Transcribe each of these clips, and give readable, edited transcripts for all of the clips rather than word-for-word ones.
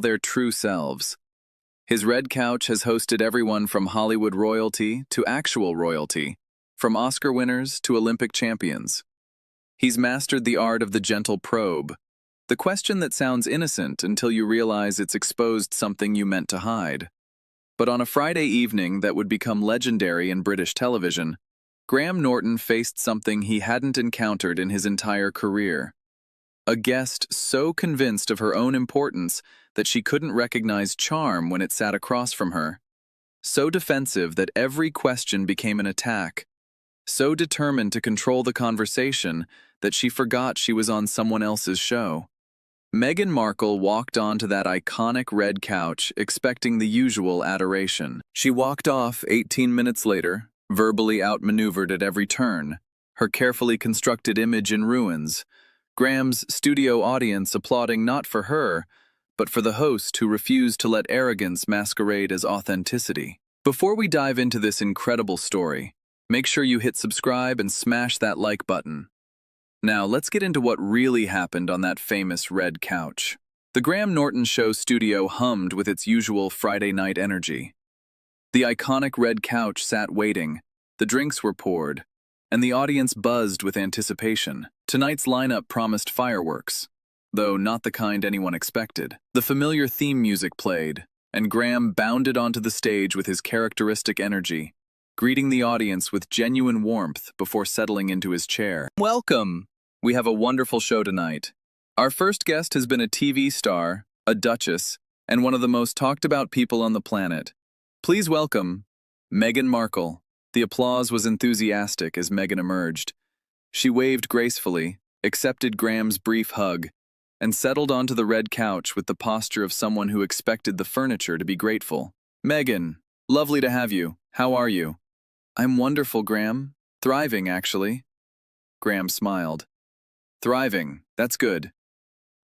their true selves. His red couch has hosted everyone from Hollywood royalty to actual royalty, from Oscar winners to Olympic champions. He's mastered the art of the gentle probe, the question that sounds innocent until you realize it's exposed something you meant to hide. But on a Friday evening that would become legendary in British television, Graham Norton faced something he hadn't encountered in his entire career. A guest so convinced of her own importance that she couldn't recognize charm when it sat across from her. So defensive that every question became an attack. So determined to control the conversation that she forgot she was on someone else's show. Meghan Markle walked onto that iconic red couch expecting the usual adoration. She walked off 18 minutes later, verbally outmaneuvered at every turn, her carefully constructed image in ruins, Graham's studio audience applauding not for her, but for the host who refused to let arrogance masquerade as authenticity. Before we dive into this incredible story, make sure you hit subscribe and smash that like button. Now, let's get into what really happened on that famous red couch. The Graham Norton Show studio hummed with its usual Friday night energy. The iconic red couch sat waiting, the drinks were poured, and the audience buzzed with anticipation. Tonight's lineup promised fireworks, though not the kind anyone expected. The familiar theme music played, and Graham bounded onto the stage with his characteristic energy, greeting the audience with genuine warmth before settling into his chair. Welcome! We have a wonderful show tonight. Our first guest has been a TV star, a Duchess, and one of the most talked about people on the planet. Please welcome Meghan Markle. The applause was enthusiastic as Meghan emerged. She waved gracefully, accepted Graham's brief hug, and settled onto the red couch with the posture of someone who expected the furniture to be grateful. Meghan, lovely to have you. How are you? I'm wonderful, Graham. Thriving, actually. Graham smiled. Thriving, that's good.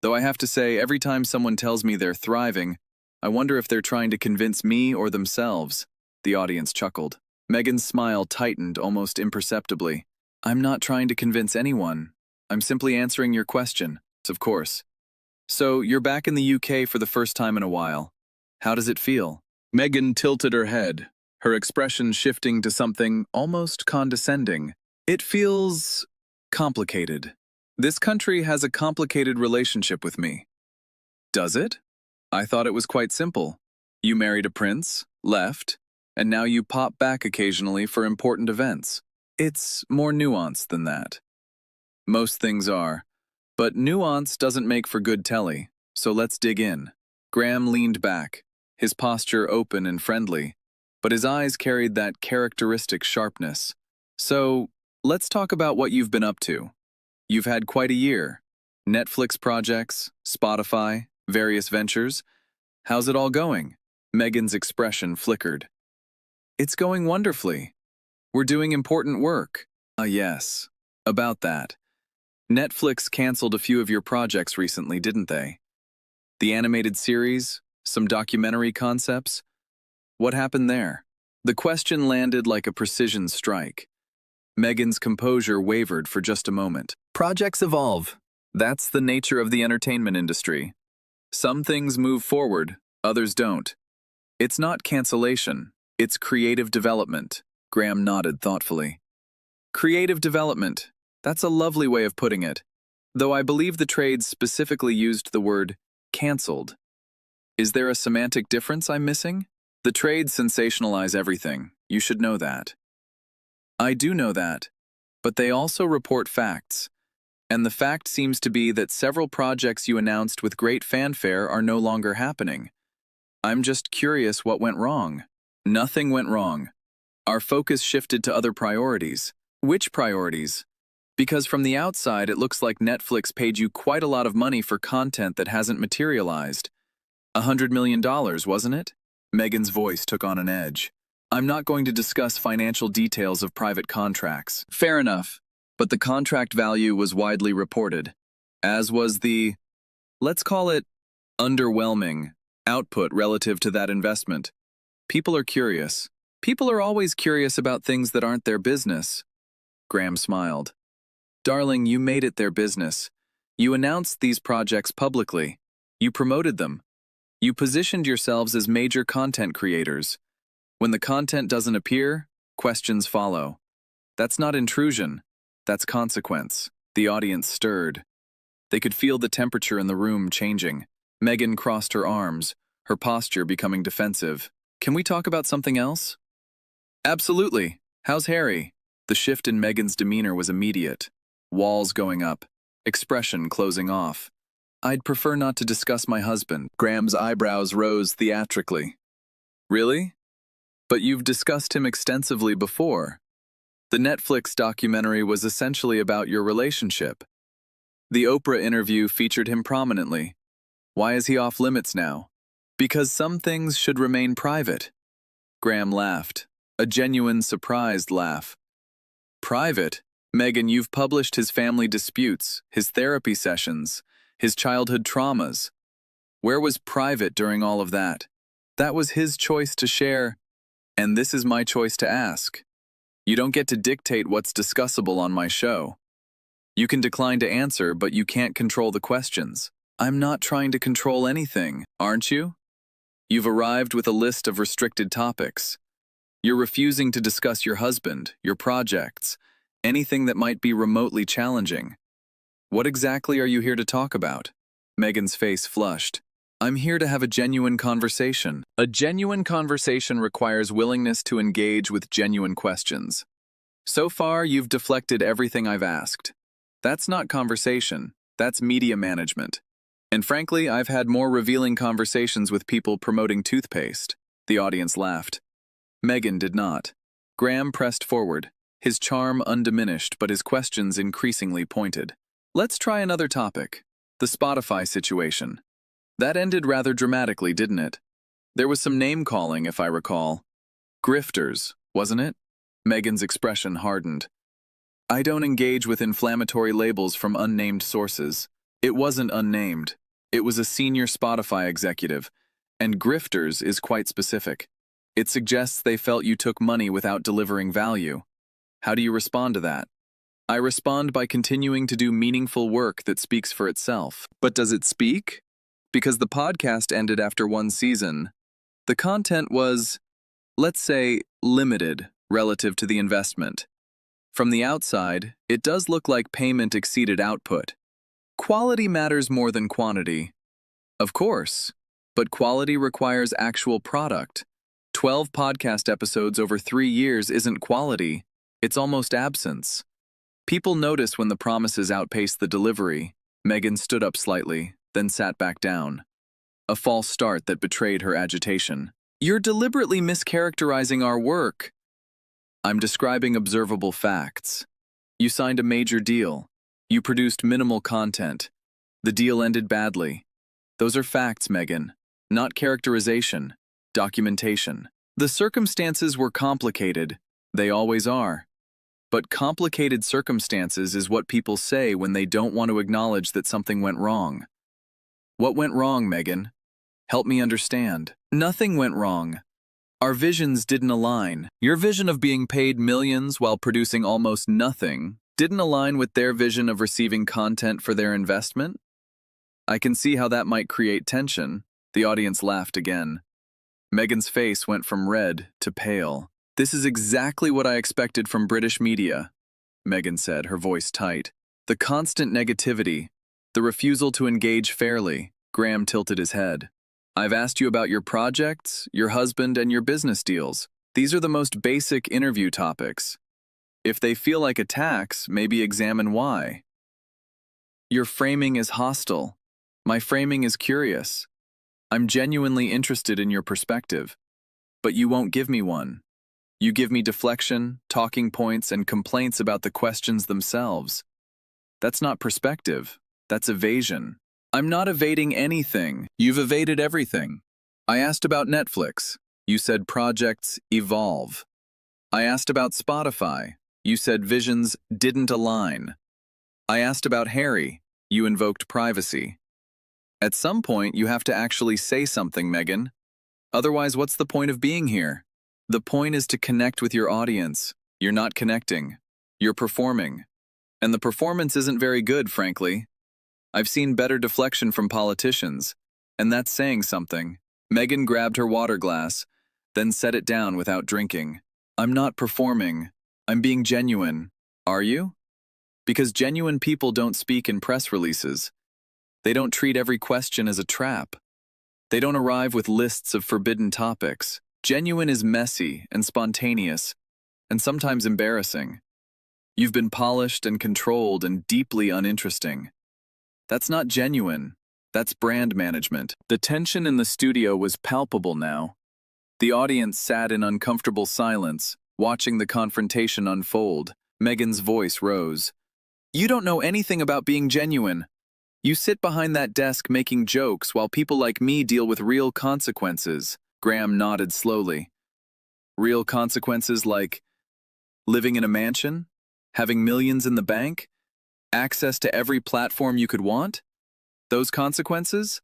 Though I have to say, every time someone tells me they're thriving, I wonder if they're trying to convince me or themselves. The audience chuckled. Meghan's smile tightened almost imperceptibly. I'm not trying to convince anyone. I'm simply answering your question, of course. So, you're back in the UK for the first time in a while. How does it feel? Meghan tilted her head, her expression shifting to something almost condescending. It feels complicated. This country has a complicated relationship with me. Does it? I thought it was quite simple. You married a prince, left, and now you pop back occasionally for important events. It's more nuanced than that. Most things are. But nuance doesn't make for good telly, so let's dig in. Graham leaned back, his posture open and friendly, but his eyes carried that characteristic sharpness. So, let's talk about what you've been up to. You've had quite a year. Netflix projects, Spotify, various ventures. How's it all going? Meghan's expression flickered. It's going wonderfully. We're doing important work. Yes. About that. Netflix canceled a few of your projects recently, didn't they? The animated series, some documentary concepts. What happened there? The question landed like a precision strike. Meghan's composure wavered for just a moment. Projects evolve. That's the nature of the entertainment industry. Some things move forward, others don't. It's not cancellation, it's creative development. Graham nodded thoughtfully. Creative development. That's a lovely way of putting it, though I believe the trades specifically used the word cancelled. Is there a semantic difference I'm missing? The trades sensationalize everything. You should know that. I do know that, but they also report facts. And the fact seems to be that several projects you announced with great fanfare are no longer happening. I'm just curious what went wrong. Nothing went wrong. Our focus shifted to other priorities. Which priorities? Because from the outside, it looks like Netflix paid you quite a lot of money for content that hasn't materialized. $100 million, wasn't it? Meghan's voice took on an edge. I'm not going to discuss financial details of private contracts. Fair enough, but the contract value was widely reported, as was the, let's call it, underwhelming output relative to that investment. People are curious. People are always curious about things that aren't their business. Graham smiled. Darling, you made it their business. You announced these projects publicly. You promoted them. You positioned yourselves as major content creators. When the content doesn't appear, questions follow. That's not intrusion. That's consequence. The audience stirred. They could feel the temperature in the room changing. Meghan crossed her arms, her posture becoming defensive. Can we talk about something else? Absolutely. How's Harry? The shift in Meghan's demeanor was immediate. Walls going up, expression closing off. I'd prefer not to discuss my husband. Graham's eyebrows rose theatrically. Really? But you've discussed him extensively before. The Netflix documentary was essentially about your relationship. The Oprah interview featured him prominently. Why is he off limits now? Because some things should remain private. Graham laughed, a genuine surprised laugh. Private? Meghan, you've published his family disputes, his therapy sessions, his childhood traumas. Where was private during all of that? That was his choice to share, and this is my choice to ask. You don't get to dictate what's discussable on my show. You can decline to answer, but you can't control the questions. I'm not trying to control anything, aren't you? You've arrived with a list of restricted topics. You're refusing to discuss your husband, your projects, anything that might be remotely challenging. What exactly are you here to talk about? Meghan's face flushed. I'm here to have a genuine conversation. A genuine conversation requires willingness to engage with genuine questions. So far, you've deflected everything I've asked. That's not conversation, that's media management. And frankly, I've had more revealing conversations with people promoting toothpaste. The audience laughed. Meghan did not. Graham pressed forward, his charm undiminished but his questions increasingly pointed. Let's try another topic. The Spotify situation. That ended rather dramatically, didn't it? There was some name-calling, if I recall. Grifters, wasn't it? Meghan's expression hardened. I don't engage with inflammatory labels from unnamed sources. It wasn't unnamed. It was a senior Spotify executive, and grifters is quite specific. It suggests they felt you took money without delivering value. How do you respond to that? I respond by continuing to do meaningful work that speaks for itself. But does it speak? Because the podcast ended after one season. The content was, let's say, limited relative to the investment. From the outside, it does look like payment exceeded output. Quality matters more than quantity. Of course, but quality requires actual product. 12 podcast episodes over 3 years isn't quality, it's almost absence. People notice when the promises outpace the delivery. Meghan stood up slightly, then sat back down. A false start that betrayed her agitation. You're deliberately mischaracterizing our work. I'm describing observable facts. You signed a major deal. You produced minimal content. The deal ended badly. Those are facts, Meghan, not characterization, documentation. The circumstances were complicated. They always are. But complicated circumstances is what people say when they don't want to acknowledge that something went wrong. What went wrong, Meghan? Help me understand. Nothing went wrong. Our visions didn't align. Your vision of being paid millions while producing almost nothing didn't align with their vision of receiving content for their investment? I can see how that might create tension. The audience laughed again. Meghan's face went from red to pale. This is exactly what I expected from British media, Meghan said, her voice tight. The constant negativity, the refusal to engage fairly. Graham tilted his head. I've asked you about your projects, your husband, and your business deals. These are the most basic interview topics. If they feel like attacks, maybe examine why. Your framing is hostile. My framing is curious. I'm genuinely interested in your perspective. But you won't give me one. You give me deflection, talking points, and complaints about the questions themselves. That's not perspective. That's evasion. I'm not evading anything. You've evaded everything. I asked about Netflix. You said projects evolve. I asked about Spotify. You said visions didn't align. I asked about Harry. You invoked privacy. At some point, you have to actually say something, Meghan. Otherwise, what's the point of being here? The point is to connect with your audience. You're not connecting. You're performing. And the performance isn't very good, frankly. I've seen better deflection from politicians. And that's saying something. Meghan grabbed her water glass, then set it down without drinking. I'm not performing. I'm being genuine. Are you? Because genuine people don't speak in press releases. They don't treat every question as a trap. They don't arrive with lists of forbidden topics. Genuine is messy and spontaneous, and sometimes embarrassing. You've been polished and controlled and deeply uninteresting. That's not genuine. That's brand management. The tension in the studio was palpable now. The audience sat in uncomfortable silence, watching the confrontation unfold. Meghan's voice rose. You don't know anything about being genuine. You sit behind that desk making jokes while people like me deal with real consequences. Graham nodded slowly. Real consequences like living in a mansion? Having millions in the bank? Access to every platform you could want? Those consequences?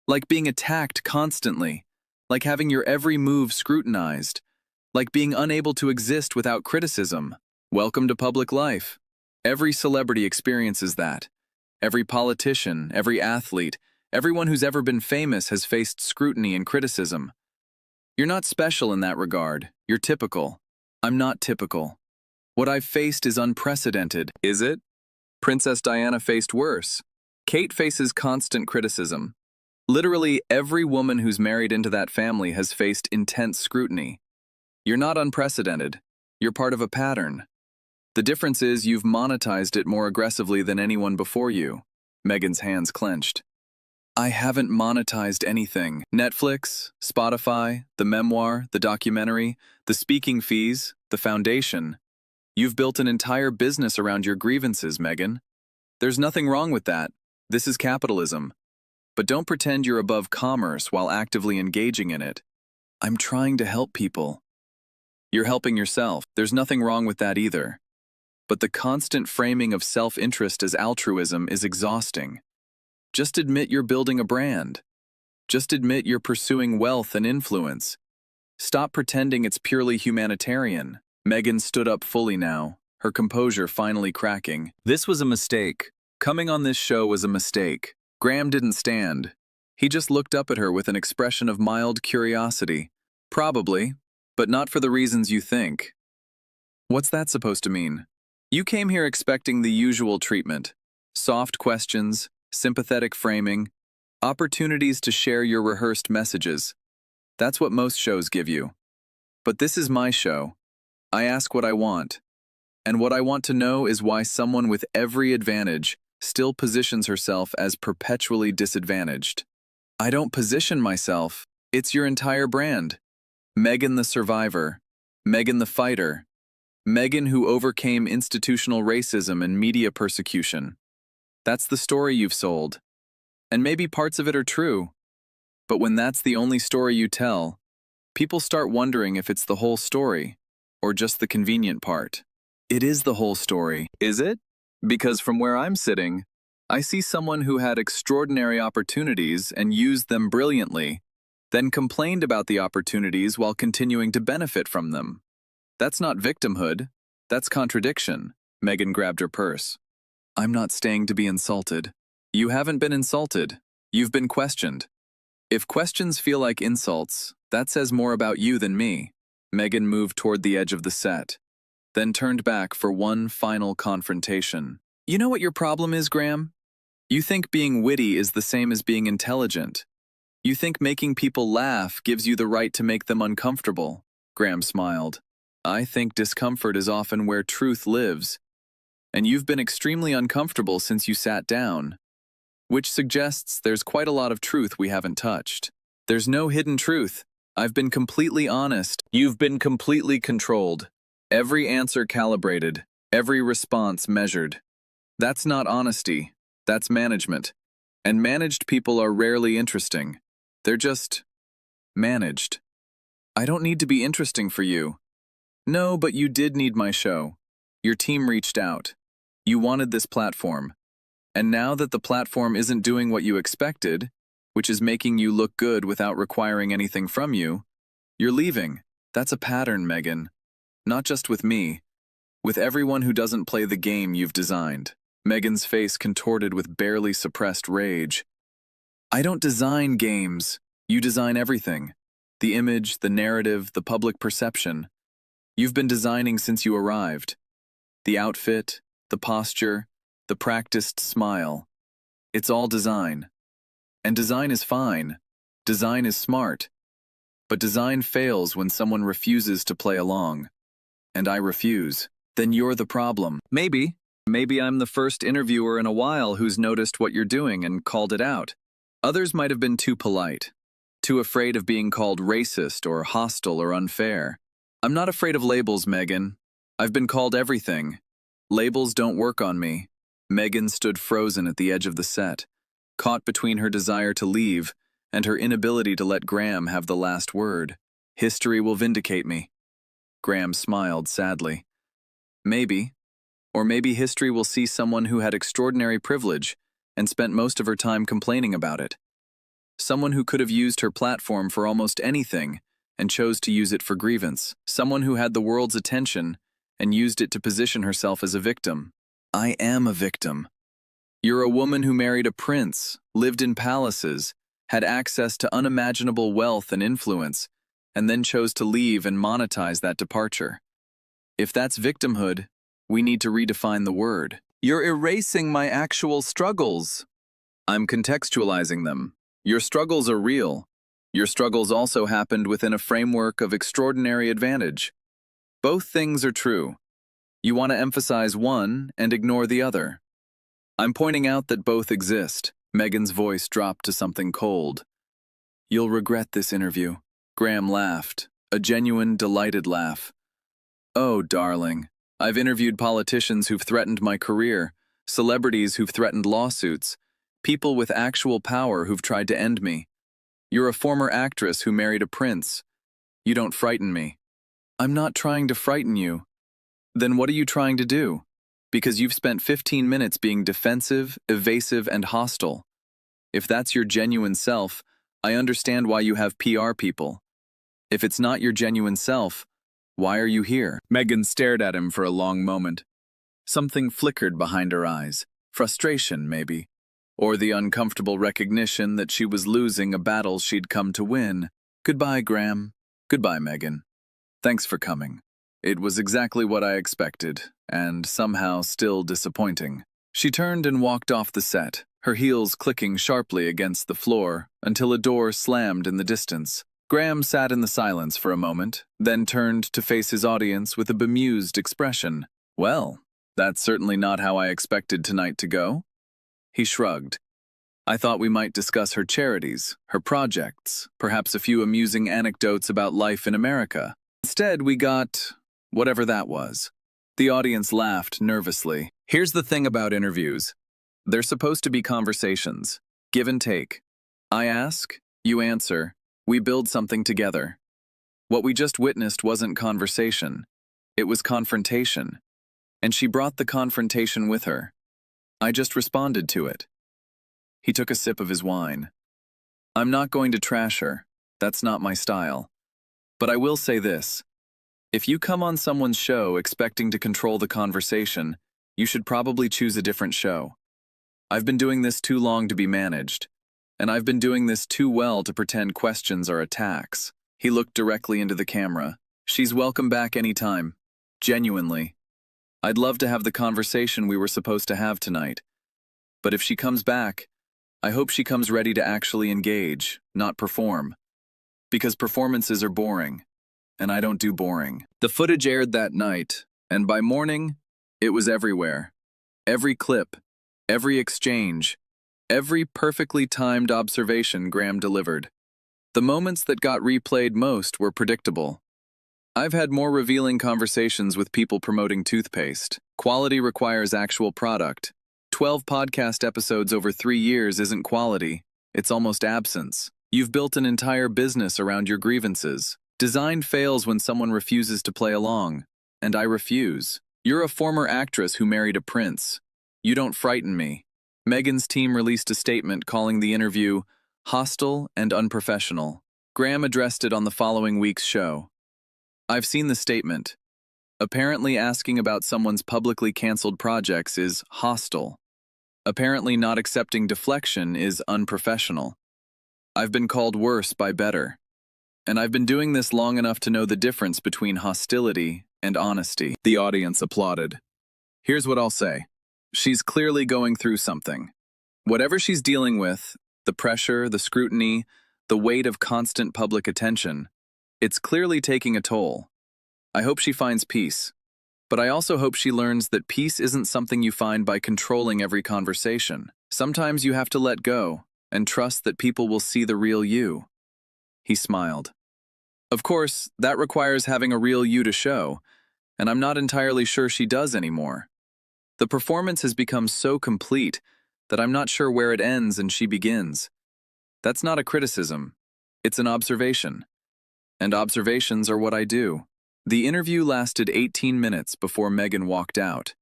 Like being attacked constantly, like having your every move scrutinized, like being unable to exist without criticism. Welcome to public life. Every celebrity experiences that. Every politician, every athlete, everyone who's ever been famous has faced scrutiny and criticism. You're not special in that regard. You're typical. I'm not typical. What I've faced is unprecedented. Is it? Princess Diana faced worse. Kate faces constant criticism. Literally every woman who's married into that family has faced intense scrutiny. You're not unprecedented. You're part of a pattern. The difference is you've monetized it more aggressively than anyone before you. Meghan's hands clenched. I haven't monetized anything. Netflix, Spotify, the memoir, the documentary, the speaking fees, the foundation. You've built an entire business around your grievances, Meghan. There's nothing wrong with that. This is capitalism. But don't pretend you're above commerce while actively engaging in it. I'm trying to help people. You're helping yourself. There's nothing wrong with that either. But the constant framing of self-interest as altruism is exhausting. Just admit you're building a brand. Just admit you're pursuing wealth and influence. Stop pretending it's purely humanitarian. Meghan stood up fully now, her composure finally cracking. This was a mistake. Coming on this show was a mistake. Graham didn't stand. He just looked up at her with an expression of mild curiosity. Probably, but not for the reasons you think. What's that supposed to mean? You came here expecting the usual treatment. Soft questions, sympathetic framing, opportunities to share your rehearsed messages. That's what most shows give you. But this is my show. I ask what I want. And what I want to know is why someone with every advantage still positions herself as perpetually disadvantaged. I don't position myself. It's your entire brand. Meghan the survivor. Meghan the fighter. Meghan who overcame institutional racism and media persecution. That's the story you've sold. And maybe parts of it are true. But when that's the only story you tell, people start wondering if it's the whole story, or just the convenient part. It is the whole story, is it? Because from where I'm sitting, I see someone who had extraordinary opportunities and used them brilliantly, then complained about the opportunities while continuing to benefit from them. That's not victimhood, that's contradiction. Meghan grabbed her purse. I'm not staying to be insulted. You haven't been insulted. You've been questioned. If questions feel like insults, that says more about you than me. Meghan moved toward the edge of the set, then turned back for one final confrontation. You know what your problem is, Graham? You think being witty is the same as being intelligent. You think making people laugh gives you the right to make them uncomfortable. Graham smiled. I think discomfort is often where truth lives. And you've been extremely uncomfortable since you sat down, which suggests there's quite a lot of truth we haven't touched. There's no hidden truth. I've been completely honest. You've been completely controlled. Every answer calibrated. Every response measured. That's not honesty. That's management. And managed people are rarely interesting. They're just managed. I don't need to be interesting for you. No, but you did need my show. Your team reached out. You wanted this platform. And now that the platform isn't doing what you expected, which is making you look good without requiring anything from you, you're leaving. That's a pattern, Meghan. Not just with me. With everyone who doesn't play the game you've designed. Meghan's face contorted with barely suppressed rage. I don't design games. You design everything. The image, the narrative, the public perception. You've been designing since you arrived. The outfit, the posture, the practiced smile. It's all design. And design is fine. Design is smart. But design fails when someone refuses to play along. And I refuse. Then you're the problem. Maybe. Maybe I'm the first interviewer in a while who's noticed what you're doing and called it out. Others might have been too polite, too afraid of being called racist or hostile or unfair. I'm not afraid of labels, Meghan. I've been called everything. Labels don't work on me. Meghan stood frozen at the edge of the set, caught between her desire to leave and her inability to let Graham have the last word. History will vindicate me. Graham smiled sadly. Maybe. Or maybe history will see someone who had extraordinary privilege and spent most of her time complaining about it. Someone who could have used her platform for almost anything and chose to use it for grievance. Someone who had the world's attention and used it to position herself as a victim. I am a victim. You're a woman who married a prince, lived in palaces, had access to unimaginable wealth and influence, and then chose to leave and monetize that departure. If that's victimhood, we need to redefine the word. You're erasing my actual struggles. I'm contextualizing them. Your struggles are real. Your struggles also happened within a framework of extraordinary advantage. Both things are true. You want to emphasize one and ignore the other. I'm pointing out that both exist. Meghan's voice dropped to something cold. You'll regret this interview. Graham laughed, a genuine, delighted laugh. Oh, darling. I've interviewed politicians who've threatened my career, celebrities who've threatened lawsuits, people with actual power who've tried to end me. You're a former actress who married a prince. You don't frighten me. I'm not trying to frighten you. Then what are you trying to do? Because you've spent 15 minutes being defensive, evasive, and hostile. If that's your genuine self, I understand why you have PR people. If it's not your genuine self, why are you here? Meghan stared at him for a long moment. Something flickered behind her eyes. Frustration, maybe. Or the uncomfortable recognition that she was losing a battle she'd come to win. Goodbye, Graham. Goodbye, Meghan. Thanks for coming. It was exactly what I expected, and somehow still disappointing. She turned and walked off the set, her heels clicking sharply against the floor until a door slammed in the distance. Graham sat in the silence for a moment, then turned to face his audience with a bemused expression. Well, that's certainly not how I expected tonight to go. He shrugged. I thought we might discuss her charities, her projects, perhaps a few amusing anecdotes about life in America. Instead, we got whatever that was. The audience laughed nervously. Here's the thing about interviews. They're supposed to be conversations, give and take. I ask, you answer, we build something together. What we just witnessed wasn't conversation. It was confrontation. And she brought the confrontation with her. I just responded to it. He took a sip of his wine. I'm not going to trash her. That's not my style. But I will say this. If you come on someone's show expecting to control the conversation, you should probably choose a different show. I've been doing this too long to be managed. And I've been doing this too well to pretend questions are attacks. He looked directly into the camera. She's welcome back anytime. Genuinely. I'd love to have the conversation we were supposed to have tonight. But if she comes back, I hope she comes ready to actually engage, not perform. Because performances are boring, and I don't do boring. The footage aired that night, and by morning, it was everywhere. Every clip, every exchange, every perfectly timed observation Graham delivered. The moments that got replayed most were predictable. I've had more revealing conversations with people promoting toothpaste. Quality requires actual product. 12 podcast episodes over 3 years isn't quality, it's almost absence. You've built an entire business around your grievances. Design fails when someone refuses to play along, and I refuse. You're a former actress who married a prince. You don't frighten me. Meghan's team released a statement calling the interview hostile and unprofessional. Graham addressed it on the following week's show. I've seen the statement. Apparently asking about someone's publicly canceled projects is hostile. Apparently not accepting deflection is unprofessional. I've been called worse by better. And I've been doing this long enough to know the difference between hostility and honesty. The audience applauded. Here's what I'll say. She's clearly going through something. Whatever she's dealing with, the pressure, the scrutiny, the weight of constant public attention, it's clearly taking a toll. I hope she finds peace. But I also hope she learns that peace isn't something you find by controlling every conversation. Sometimes you have to let go and trust that people will see the real you. He smiled. Of course, that requires having a real you to show, and I'm not entirely sure she does anymore. The performance has become so complete that I'm not sure where it ends and she begins. That's not a criticism. It's an observation. And observations are what I do. The interview lasted 18 minutes before Meghan walked out.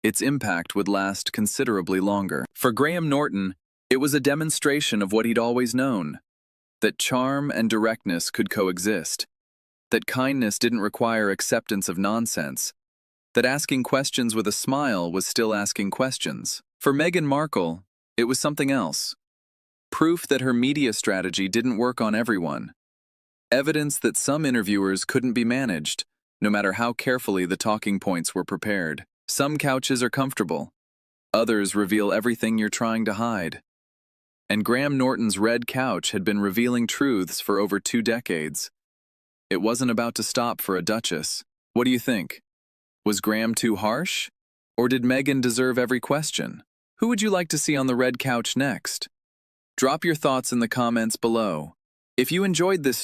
Its impact would last considerably longer. For Graham Norton, it was a demonstration of what he'd always known, that charm and directness could coexist, that kindness didn't require acceptance of nonsense, that asking questions with a smile was still asking questions. For Meghan Markle, it was something else. Proof that her media strategy didn't work on everyone. Evidence that some interviewers couldn't be managed, no matter how carefully the talking points were prepared. Some couches are comfortable. Others reveal everything you're trying to hide. And Graham Norton's red couch had been revealing truths for over 2 decades. It wasn't about to stop for a Duchess. What do you think? Was Graham too harsh? Or did Meghan deserve every question? Who would you like to see on the red couch next? Drop your thoughts in the comments below. If you enjoyed this